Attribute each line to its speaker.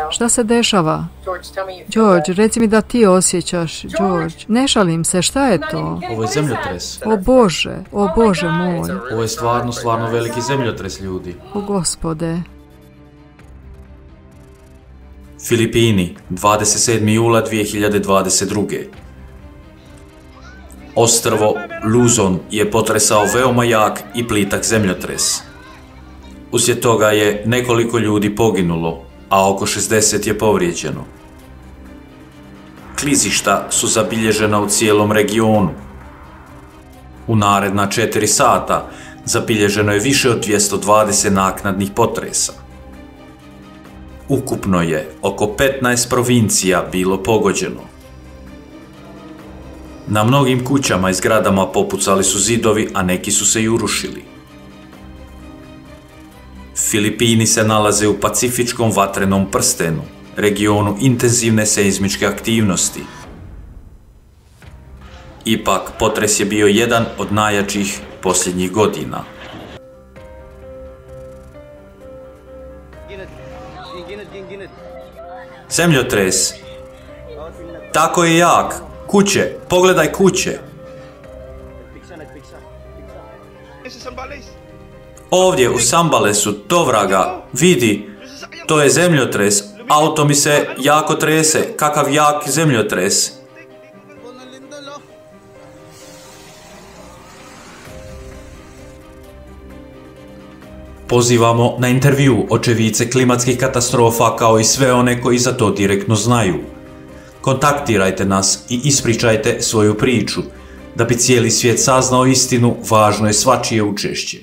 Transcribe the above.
Speaker 1: Šta se dešava? George, reci mi da ti osjećaš. George, ne šalim se, šta je to?
Speaker 2: Ovo je zemljotres.
Speaker 1: O Bože moj.
Speaker 2: Ovo je stvarno veliki zemljotres, ljudi.
Speaker 1: O Gospode.
Speaker 2: Filipini, 27. jula 2022. Ostrvo Luzon je potresao veoma jak i plitak zemljotres. Uslijed toga je nekoliko ljudi poginulo, a oko 60 je povrijeđeno. Klizišta su zabilježena u cijelom regionu. U naredna 4 sata zabilježeno je više od 220 naknadnih potresa. Ukupno je oko 15 provincija bilo pogođeno. Na mnogim kućama i zgradama popucali su zidovi, a neki su se i urušili. Filipini se nalaze u pacifičkom vatrenom prstenu, regionu intenzivne seizmičke aktivnosti. Ipak, potres je bio jedan od najjačih posljednjih godina. Zemljotres. Tako je jak. Kuće, pogledaj kuće. Ovdje u Sambalesu, to vraga, vidi, to je zemljotres. Auto mi se jako trese, kakav jak zemljotres. Pozivamo na intervju očevice klimatskih katastrofa kao i sve one koji za to direktno znaju. Kontaktirajte nas i ispričajte svoju priču. Da bi cijeli svijet saznao istinu, važno je svačije učešće.